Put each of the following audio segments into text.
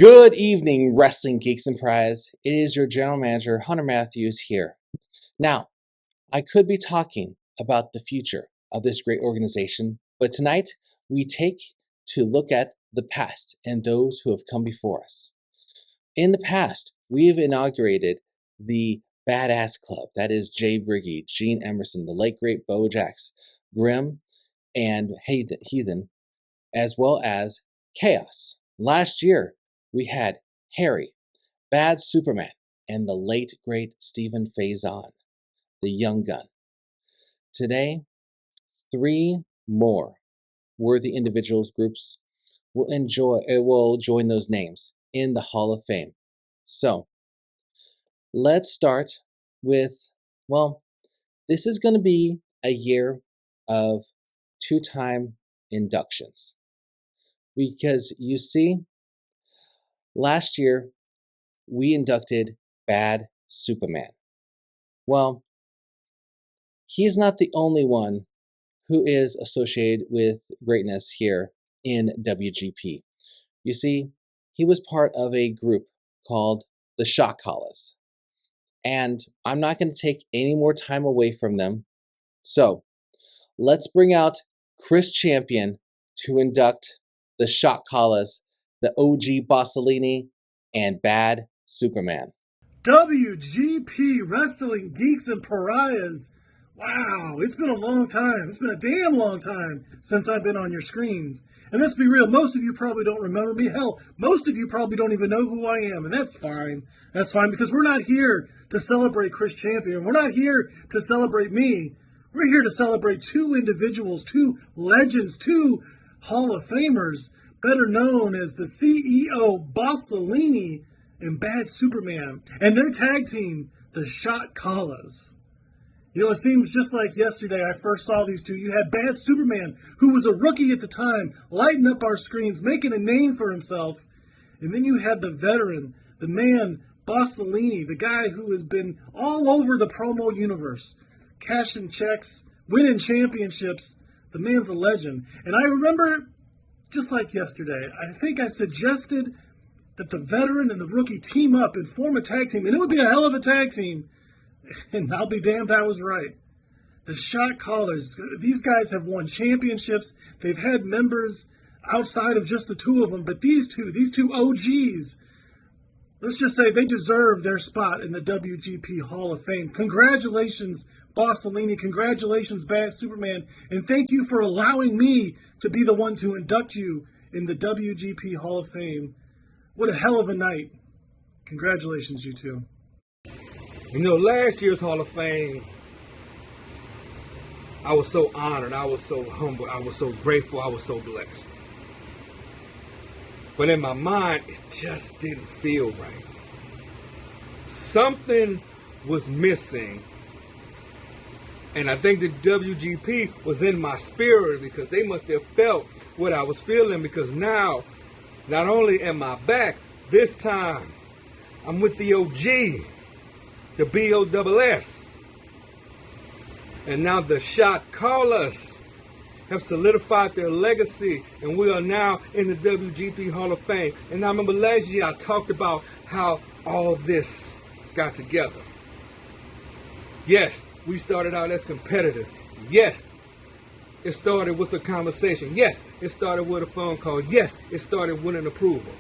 Good evening, Wrestling Geeks and Prize. It is your general manager, Hunter Matthews, here. Now, I could be talking about the future of this great organization, but tonight we take to look at the past and those who have come before us. In the past, we have inaugurated the Badass Club. That is Jay Briggy, Gene Emerson, the late great Bo Jax, Grim, and Heathen, as well as Chaos. Last year, we had Harry, Bad Superman, and the late great Stephen Faison, the Young Gun. Today, 3 more worthy individuals groups will join those names in the Hall of Fame. So, let's start with, this is going to be a year of 2-time inductions. Because you see, last year we inducted Bad Superman. Well, he's not the only one who is associated with greatness here in WGP. You see, he was part of a group called the Shot Callers. And I'm not going to take any more time away from them. So, let's bring out Chris Champion to induct the Shot Callers, the OG Bossolini, and Bad Superman. WGP Wrestling Geeks and Pariahs. Wow, it's been a long time. It's been a damn long time since I've been on your screens. And let's be real, most of you probably don't remember me. Hell, most of you probably don't even know who I am, and that's fine. That's fine, because we're not here to celebrate Chris Champion. We're not here to celebrate me. We're here to celebrate 2 individuals, 2 legends, 2 Hall of Famers, better known as the CEO Bossolini and Bad Superman, and their tag team, the Shot Callers. You know, it seems just like yesterday I first saw these 2. You had Bad Superman, who was a rookie at the time, lighting up our screens, making a name for himself. And then you had the veteran, the man, Bossolini, the guy who has been all over the promo universe, cashing checks, winning championships. The man's a legend. And I remember, just like yesterday, I think I suggested that the veteran and the rookie team up and form a tag team. And it would be a hell of a tag team. And I'll be damned, I was right. The Shot Callers, these guys have won championships. They've had members outside of just the 2 of them. But these two OGs, let's just say they deserve their spot in the WGP Hall of Fame. Congratulations, Bossolini. Congratulations, Bad Superman. And thank you for allowing me to be the one to induct you in the WGP Hall of Fame. What a hell of a night. Congratulations, you 2. You know, last year's Hall of Fame, I was so honored, I was so humble, I was so grateful, I was so blessed. But in my mind, it just didn't feel right. Something was missing. And I think the WGP was in my spirit, because they must have felt what I was feeling, because now, not only am I back, this time I'm with the OG, the BOSS. And now the Shot Callers have solidified their legacy, and we are now in the WGP Hall of Fame. And I remember last year I talked about how all this got together. Yes, we started out as competitors. Yes, it started with a conversation. Yes, it started with a phone call. Yes, it started with an approval.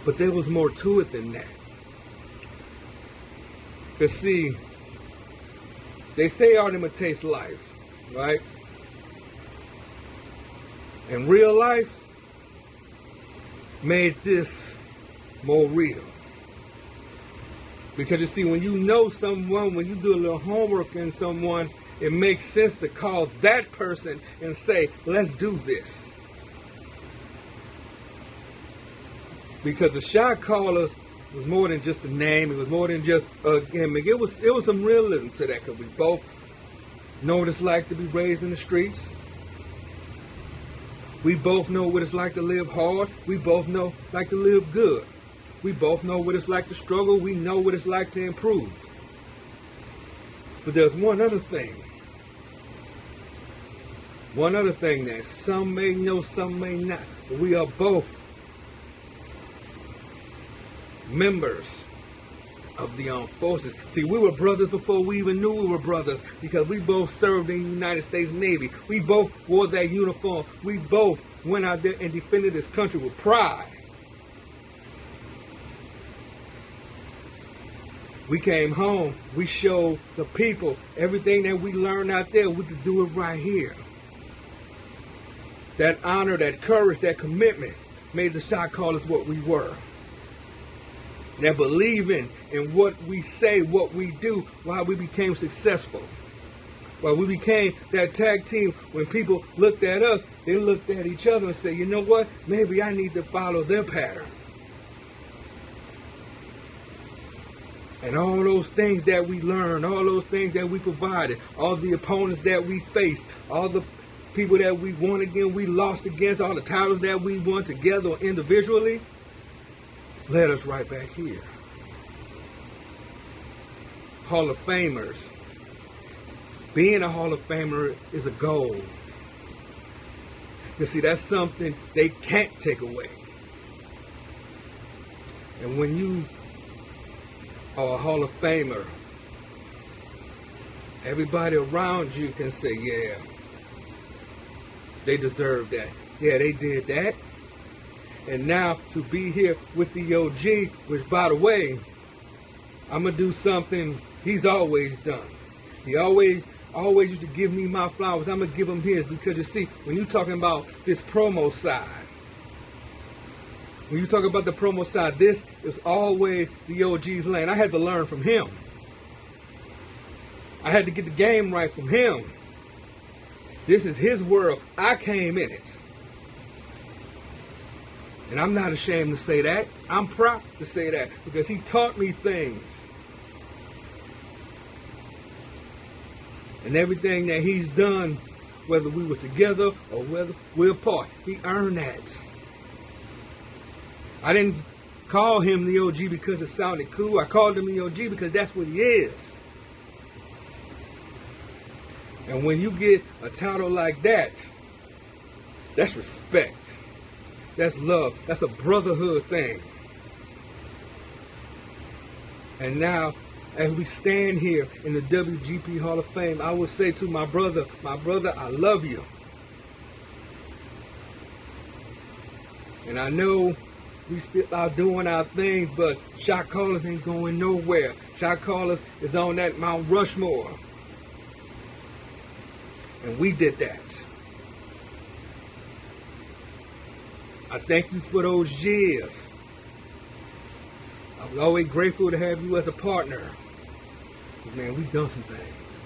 But there was more to it than that. Because see, they say art imitates life, right? And real life made this more real. Because you see, when you know someone, when you do a little homework in someone, it makes sense to call that person and say, let's do this. Because the Shot Callers was more than just a name. It was more than just a gimmick. It was some realism to that, because we both know what it's like to be raised in the streets. We both know what it's like to live hard. We both know like to live good. We both know what it's like to struggle. We know what it's like to improve. But there's one other thing. One other thing that some may know, some may not. But we are both members of the armed forces. See, we were brothers before we even knew we were brothers, because we both served in the United States Navy. We both wore that uniform. We both went out there and defended this country with pride. We came home, we showed the people everything that we learned out there, we could do it right here. That honor, that courage, that commitment made the shot callers what we were. That believing in what we say, what we do, why we became successful. Why we became that tag team. When people looked at us, they looked at each other and said, you know what, maybe I need to follow their pattern. And all those things that we learned, all those things that we provided, all the opponents that we faced, all the people that we won against, we lost against, all the titles that we won together or individually, led us right back here. Hall of Famers. Being a Hall of Famer is a goal. You see, that's something they can't take away. And when you are a Hall of Famer, everybody around you can say, yeah, they deserve that. Yeah, they did that. And now to be here with the OG, which, by the way, I'm going to do something he's always done. He always used to give me my flowers. I'm going to give him his, because you see, when you're talking about this promo side, when you talk about the promo side, this is always the OG's lane. I had to learn from him. I had to get the game right from him. This is his world. I came in it. And I'm not ashamed to say that. I'm proud to say that, because he taught me things. And everything that he's done, whether we were together or whether we're apart, he earned that. I didn't call him the OG because it sounded cool. I called him the OG because that's what he is. And when you get a title like that, that's respect. That's love. That's a brotherhood thing. And now, as we stand here in the WGP Hall of Fame, I will say to my brother, I love you. And I know we still out doing our thing, but shot callers ain't going nowhere. Shot callers is on that Mount Rushmore. And we did that. I thank you for those years. I was always grateful to have you as a partner. But man, we've done some things.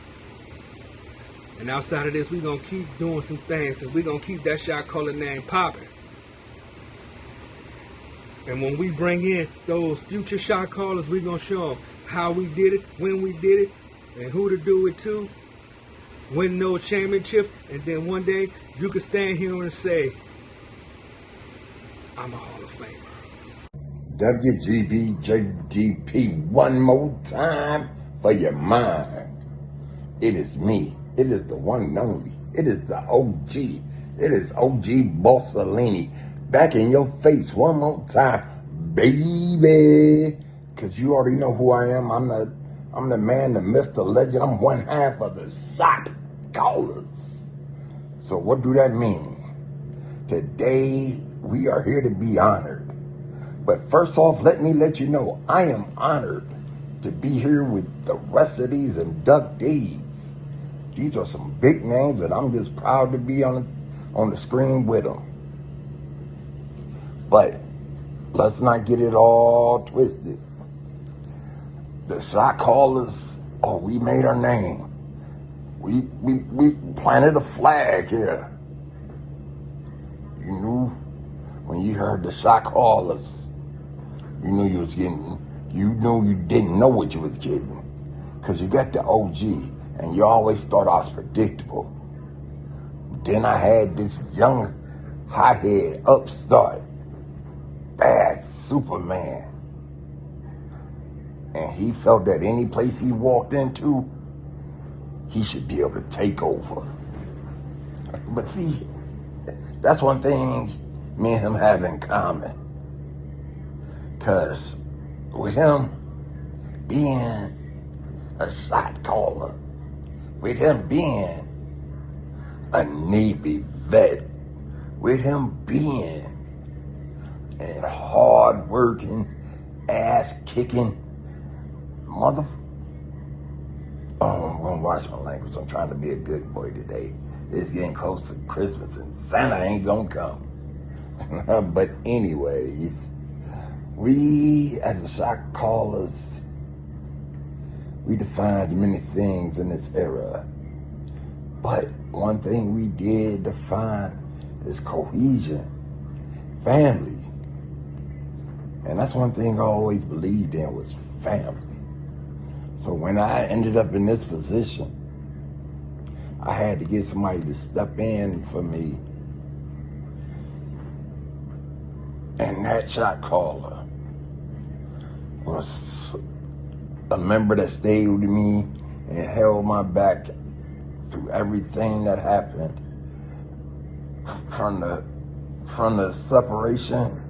And outside of this, we're going to keep doing some things, because we're going to keep that shot caller name popping. And when we bring in those future shot callers, we're going to show them how we did it, when we did it, and who to do it to. Win those championships, and then one day you can stand here and say, I'm a Hall of Famer. WGP, one more time for your mind. It is me. It is the one and only. It is the OG. It is OG Bossellini. Back in your face one more time, baby. Because you already know who I am. I'm the man, the myth, the legend. I'm one half of the shot callers. So what do that mean? Today, we are here to be honored. But first off, let me let you know, I am honored to be here with the rest of these inductees. These are some big names, and I'm just proud to be on the screen with them. But let's not get it all twisted. The shot callers, we made our name. We planted a flag here. You knew when you heard the shot callers, you knew you didn't know what you was getting. Because you got the OG, and you always thought I was predictable. Then I had this young, hothead, upstart, bad Superman. And he felt that any place he walked into, he should be able to take over. But see, that's one thing me and him have in common. Because with him being a shot caller, with him being a Navy vet, with him being a hard-working, ass-kicking mother. Oh, I'm gonna watch my language. I'm trying to be a good boy today. It's getting close to Christmas and Santa ain't gonna come. But anyways, we as the shot callers, we defined many things in this era. But one thing we did define is cohesion, family. And that's one thing I always believed in, was family. So when I ended up in this position, I had to get somebody to step in for me. And that shot caller was a member that stayed with me and held my back through everything that happened. From the separation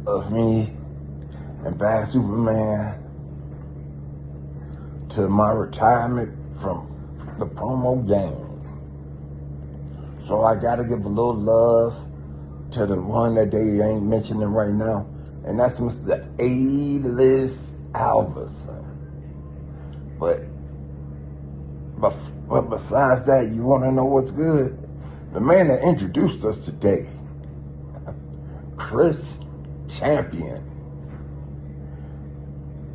of me and Bad Superman to my retirement from the promo game. So I gotta give a little love to the one that they ain't mentioning right now, and that's Mr. A-List Alverson. But besides that, you wanna know what's good? The man that introduced us today, Chris Champion.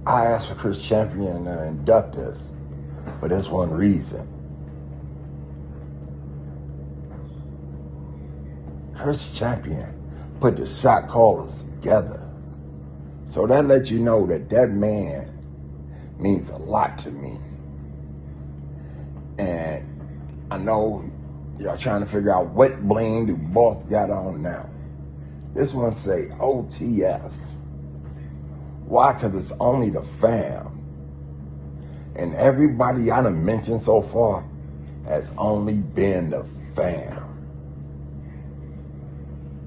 I asked for Chris Champion to induct us for this one reason. Chris Champion put the shot callers together. So that lets you know that that man means a lot to me. And I know y'all trying to figure out what bling do Boss got on now. This one say OTF. Why? Because it's only the fam. And everybody I done mentioned so far has only been the fam.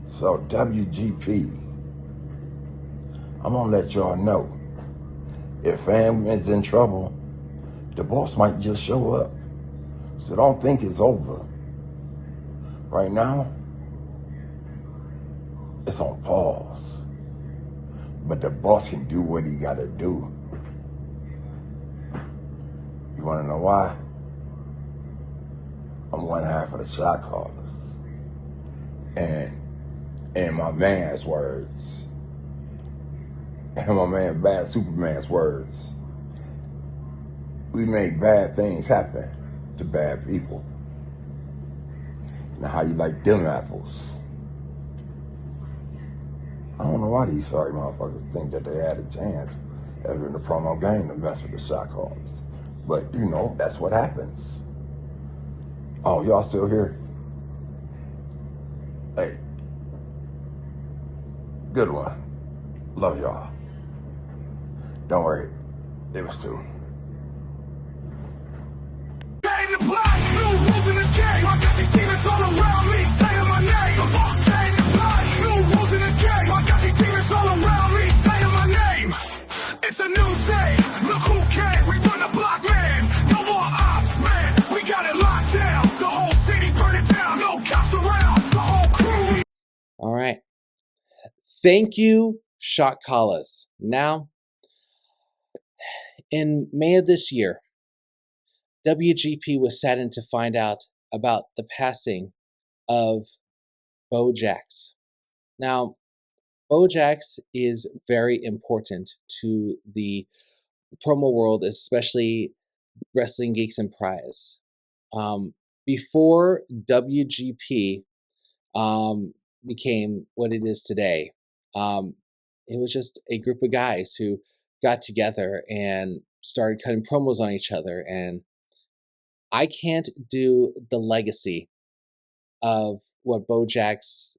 So WGP, I'm gonna let y'all know, if fam is in trouble, the boss might just show up. So don't think it's over. Right now, it's on pause. But the boss can do what he gotta do. You wanna know why? I'm one half of the shot callers. And in my man's words, and my man Bad Superman's words, we make bad things happen to bad people. Now how you like them apples? I don't know why these sorry motherfuckers think that they had a chance ever in the promo game to mess with the shot callers. But you know, that's what happens. Oh, y'all still here? Hey, good one. Love y'all. Don't worry, it was two. Came to play, new rules in this game. I got these demons all around me, saying my name. The boss came to play, new rules in this game. I got these demons all around me, saying my name. It's a new day, look who came. We run the block, man. No more ops, man. We got it locked down. The whole city burning down, no cops around. The whole crew. All right. Thank you, shot callers. Now, in May of this year, WGP was saddened to find out about the passing of Bo Jax. Now, Bo Jax is very important to the promo world, especially Wrestling Geeks and Prize. Before WGP became what it is today, it was just a group of guys who got together and started cutting promos on each other. And I can't do the legacy of what Bo Jax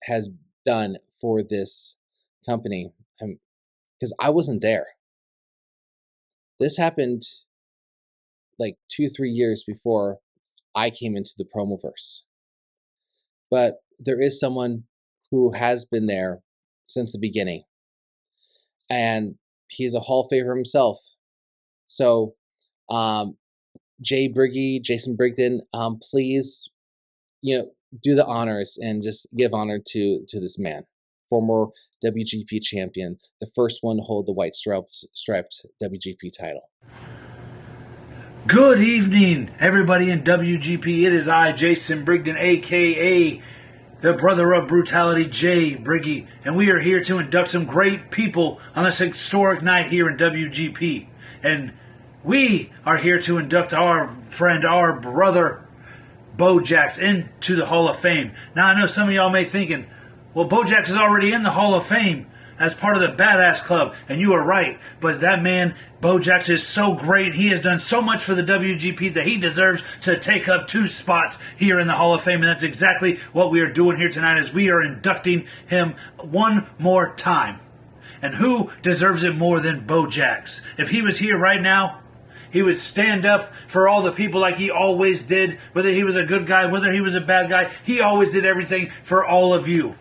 has done for this company, because I wasn't there. This happened like 2-3 years before I came into the Promoverse. But there is someone who has been there since the beginning. And he's a Hall of Famer himself. So, Jason Brigden, please, do the honors and just give honor to this man, former WGP champion, the first one to hold the white striped WGP title. Good evening, everybody in WGP. It is I, Jason Brigden, a.k.a. the brother of brutality, Jay Briggy, and we are here to induct some great people on this historic night here in WGP. And we are here to induct our friend, our brother, Bo Jax, into the Hall of Fame. Now, I know some of y'all may be thinking, well, Bo Jax is already in the Hall of Fame as part of the Badass Club, and you are right. But that man, Bo Jax, is so great. He has done so much for the WGP that he deserves to take up 2 spots here in the Hall of Fame, and that's exactly what we are doing here tonight, is we are inducting him one more time. And who deserves it more than Bo Jax? If he was here right now, he would stand up for all the people like he always did. Whether he was a good guy, whether he was a bad guy, he always did everything for all of you.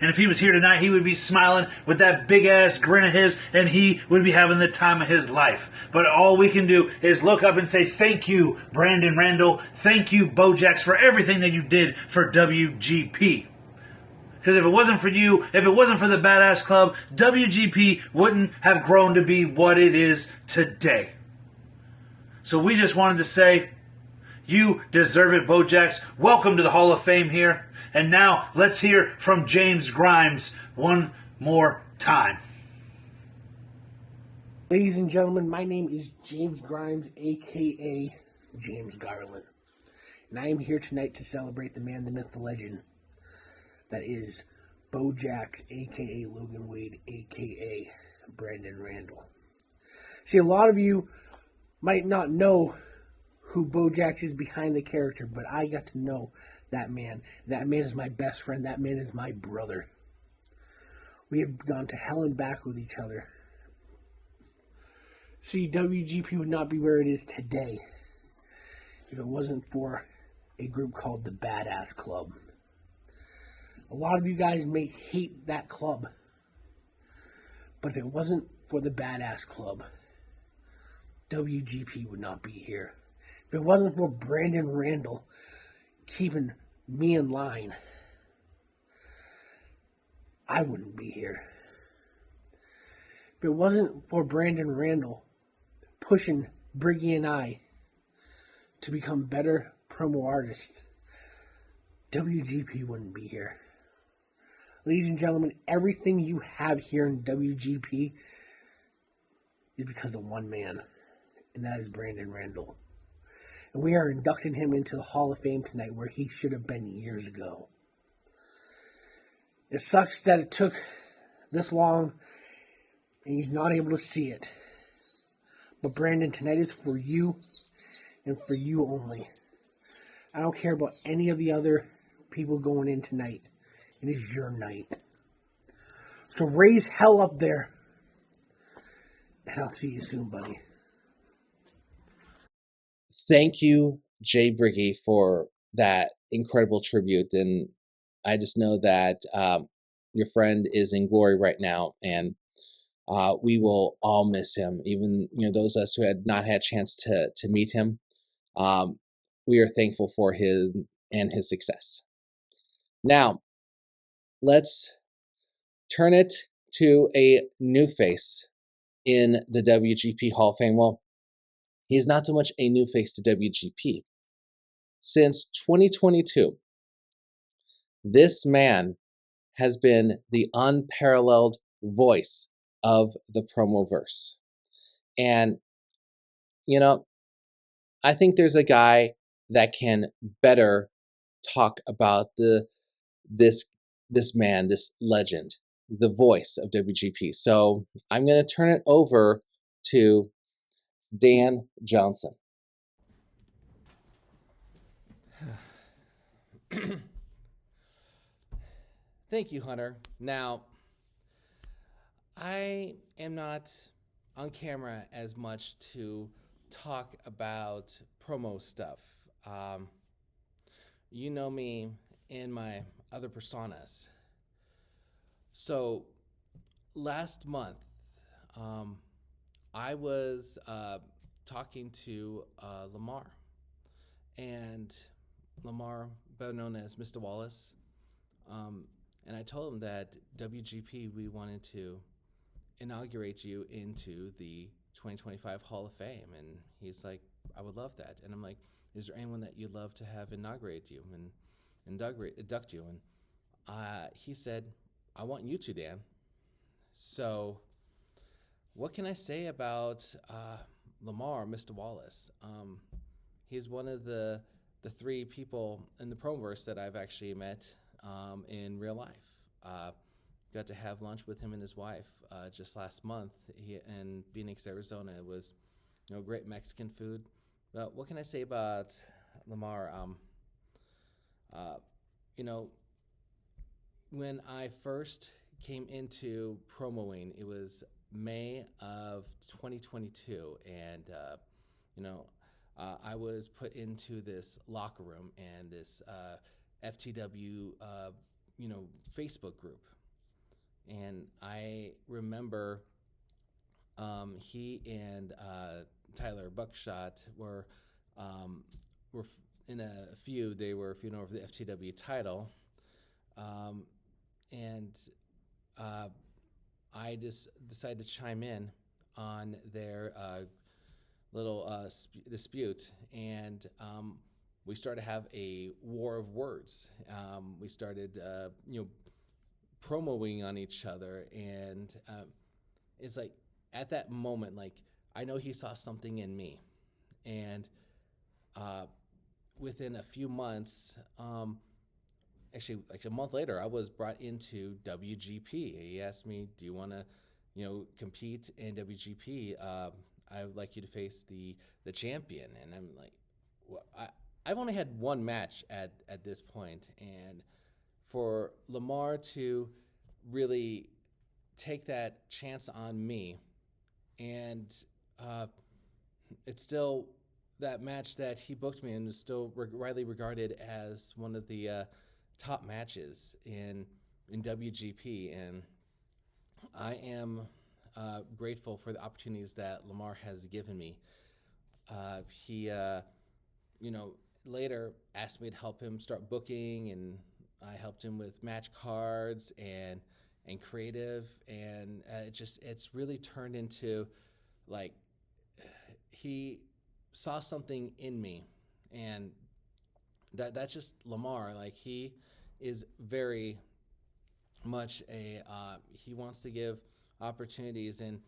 And if he was here tonight, he would be smiling with that big-ass grin of his, and he would be having the time of his life. But all we can do is look up and say, thank you, Brandon Randall. Thank you, Bo Jax, for everything that you did for WGP. Because if it wasn't for you, if it wasn't for the Badass Club, WGP wouldn't have grown to be what it is today. So we just wanted to say, you deserve it, Bo Jax. Welcome to the Hall of Fame here. And now, let's hear from James Grimes one more time. Ladies and gentlemen, my name is James Grimes, a.k.a. James Garland. And I am here tonight to celebrate the man, the myth, the legend, that is Bo Jax, a.k.a. Logan Wade, a.k.a. Brandon Randall. See, a lot of you might not know who Bo Jax is behind the character, but I got to know that man. That man is my best friend. That man is my brother. We have gone to hell and back with each other. See, WGP would not be where it is today if it wasn't for a group called the Badass Club. A lot of you guys may hate that club, but if it wasn't for the Badass Club, WGP would not be here. If it wasn't for Brandon Randall keeping me in line, I wouldn't be here. If it wasn't for Brandon Randall pushing Briggy and I to become better promo artists, WGP wouldn't be here. Ladies and gentlemen, everything you have here in WGP is because of one man, and that is Brandon Randall. And we are inducting him into the Hall of Fame tonight, where he should have been years ago. It sucks that it took this long and you're not able to see it. But Brandon, tonight is for you and for you only. I don't care about any of the other people going in tonight. It is your night. So raise hell up there. And I'll see you soon, buddy. Thank you, Jay Briggy, for that incredible tribute. And I just know that your friend is in glory right now, and we will all miss him. Even those of us who had not had a chance to meet him, we are thankful for his success. Now, let's turn it to a new face in the WGP Hall of Fame. Well, he is not so much a new face to WGP. Since 2022, this man has been the unparalleled voice of the promoverse. And, I think there's a guy that can better talk about this man, this legend, the voice of WGP. So I'm going to turn it over to Dan Johnson. Thank you, Hunter. Now, I am not on camera as much to talk about promo stuff. You know me in my other personas. So, last month, I was talking to Lamar, and Lamar, better known as Mr. Wallace, and I told him that WGP, we wanted to inaugurate you into the 2025 Hall of Fame. And he's like, I would love that. And I'm like, is there anyone that you'd love to have inaugurate you and induct you? And he said, I want you to, Dan. So what can I say about Lamar, Mr. Wallace? He's one of the three people in the Proverse that I've actually met in real life. Got to have lunch with him and his wife just last month in Phoenix, Arizona. It was, great Mexican food. But what can I say about Lamar? When I first came into promoing, it was May of 2022, and I was put into this locker room and this FTW, Facebook group. And I remember he and Tyler Buckshot were in a feud. They were feuding over the FTW title, and I just decided to chime in on their little dispute, and we started to have a war of words. We started, promoing on each other, and it's like at that moment, like I know he saw something in me, and within a few months, actually like a month later, I was brought into WGP. He asked me, "Do you want to, compete in WGP? I would like you to face the champion." And I'm like, well, I've only had one match at this point, and for Lamar to really take that chance on me, and it's still that match that he booked me in is still widely regarded as one of the top matches in WGP, and I am grateful for the opportunities that Lamar has given me. He, later asked me to help him start booking, and I helped him with match cards and creative, and it's really turned into like he saw something in me, and that's just Lamar. Like he is very much he wants to give opportunities, and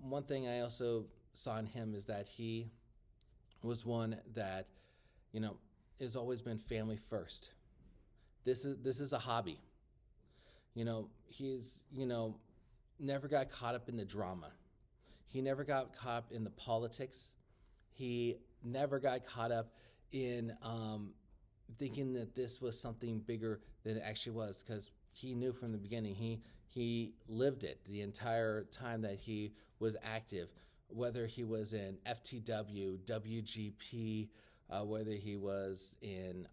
one thing I also saw in him is that he was one that has always been family first. This is a hobby. He's never got caught up in the drama. He never got caught up in the politics. He never got caught up in thinking that this was something bigger than it actually was, because he knew from the beginning. He lived it the entire time that he was active, whether he was in FTW, WGP, whether he was in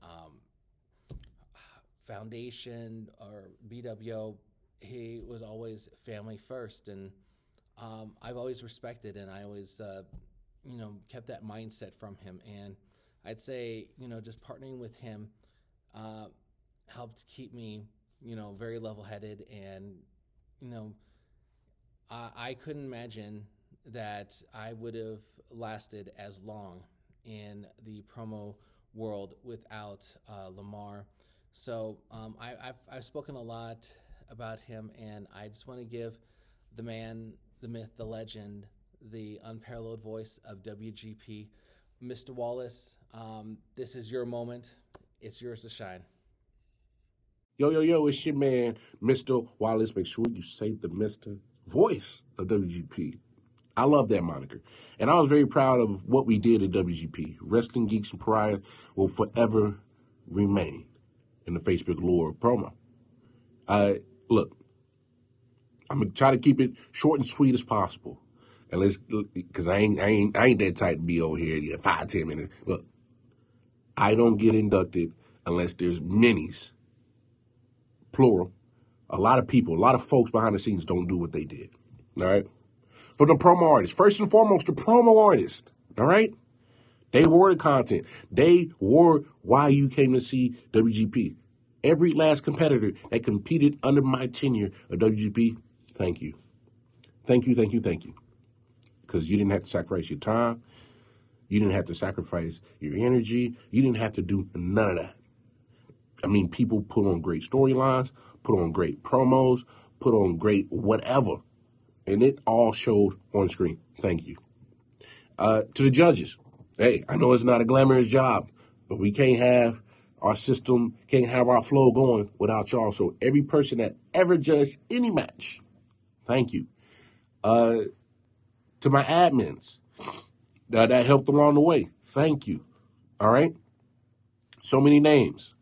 Foundation or BWO. He was always family first, and I've always respected, and I always kept that mindset from him. And I'd say just partnering with him helped keep me very level-headed, and I couldn't imagine that I would have lasted as long in the promo world without Lamar. So I've spoken a lot about him, and I just want to give the man, the myth, the legend, the unparalleled voice of WGP, Mr. Wallace. This is your moment. It's yours to shine. Yo, it's your man, Mr. Wallace. Make sure you say the Mr. Voice of WGP. I love that moniker. And I was very proud of what we did at WGP. Wrestling Geeks and Pariah will forever remain in the Facebook lore promo. Look, I'm gonna try to keep it short and sweet as possible. And because I ain't that type to be over here 5-10 minutes. Look, I don't get inducted unless there's minis, plural. A lot of people, a lot of folks behind the scenes don't do what they did. All right. from the promo artists. First and foremost, the promo artists, all right? They were the content. They were why you came to see WGP. Every last competitor that competed under my tenure of WGP, thank you. Thank you, thank you, thank you. Because you didn't have to sacrifice your time. You didn't have to sacrifice your energy. You didn't have to do none of that. I mean, people put on great storylines, put on great promos, put on great whatever. And it all showed on screen. Thank you. To the judges, hey, I know it's not a glamorous job, but we can't have our system, can't have our flow going without y'all. So every person that ever judged any match, thank you. To my admins that helped along the way, thank you. All right? So many names.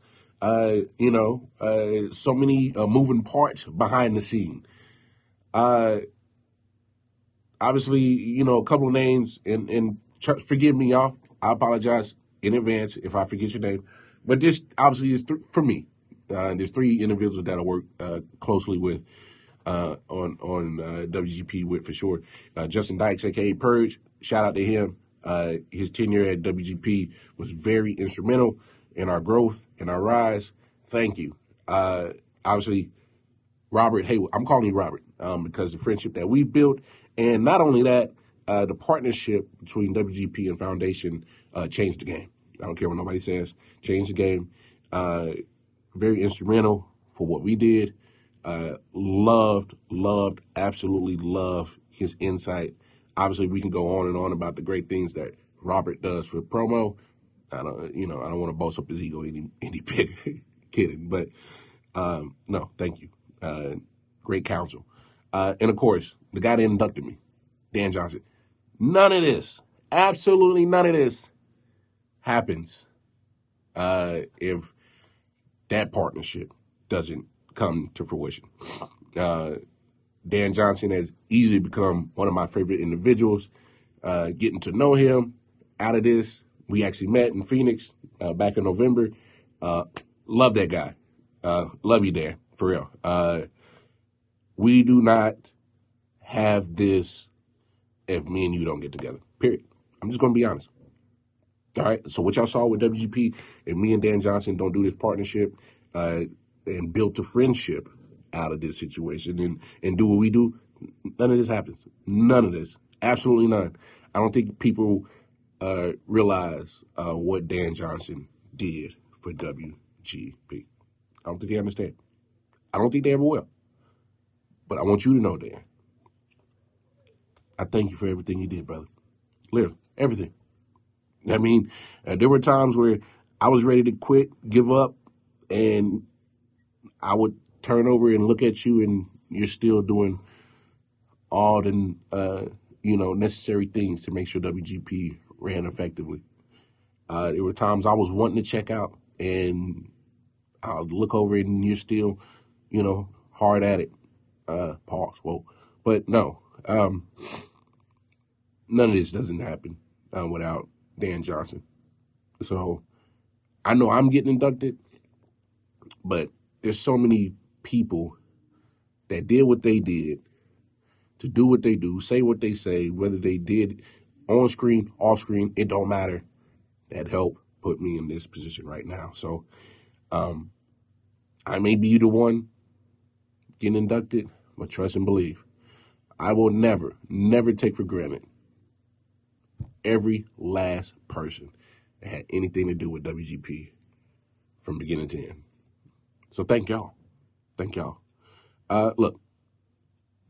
So many moving parts behind the scene. Obviously, a couple of names, and forgive me, y'all. I apologize in advance if I forget your name. But this obviously is for me. There's 3 individuals that I work closely with on WGP with, for sure. Justin Dykes, a.k.a. Purge, shout out to him. His tenure at WGP was very instrumental in our growth and our rise. Thank you. Obviously, Robert Hayward. I'm calling you Robert because the friendship that we've built. And not only that, the partnership between WGP and Foundation changed the game. I don't care what nobody says. Changed the game. Very instrumental for what we did. Loved, absolutely loved his insight. Obviously, we can go on and on about the great things that Robert does for promo. I don't want to boast up his ego any bigger. Kidding, but no, thank you. Great counsel. And of course, the guy that inducted me, Dan Johnson. None of this, absolutely none of this happens if that partnership doesn't come to fruition. Dan Johnson has easily become one of my favorite individuals. Getting to know him out of this, we actually met in Phoenix back in November. Love that guy. Love you, Dan, for real. We do not have this if me and you don't get together, period. I'm just going to be honest. All right, so what y'all saw with WGP, if me and Dan Johnson don't do this partnership and build a friendship out of this situation and do what we do, none of this happens. None of this. Absolutely none. I don't think people realize what Dan Johnson did for WGP. I don't think they understand. I don't think they ever will. But I want you to know, Dan, I thank you for everything you did, brother. Literally, everything. I mean, there were times where I was ready to quit, give up, and I would turn over and look at you, and you're still doing all the necessary things to make sure WGP ran effectively. There were times I was wanting to check out, and I'll look over it, and you're still, hard at it. Pause. Whoa. But no, none of this doesn't happen without Dan Johnson. So I know I'm getting inducted, but there's so many people that did what they did, to do what they do, say what they say, whether they did on screen, off screen, it don't matter, that helped put me in this position right now. So I may be the one getting inducted, but trust and believe, I will never take for granted every last person that had anything to do with WGP from beginning to end. So thank y'all. Thank y'all. Look,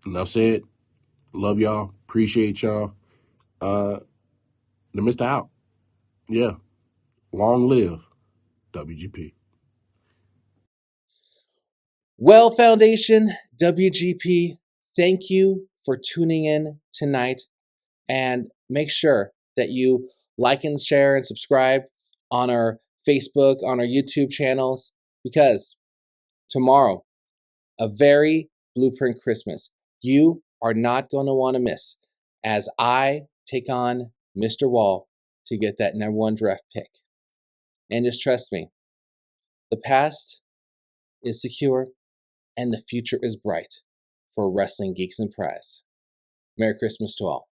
enough said. Love y'all. Appreciate y'all. The Mr. Out. Yeah. Long live WGP. Well, Foundation, WGP, thank you for tuning in tonight. And make sure that you like and share and subscribe on our Facebook, on our YouTube channels, because tomorrow, a very Blueprint Christmas, you are not going to want to miss as I take on Mr. Wall to get that #1 draft pick. And just trust me, the past is secure and the future is bright for Wrestling Geeks and Prize. Merry Christmas to all.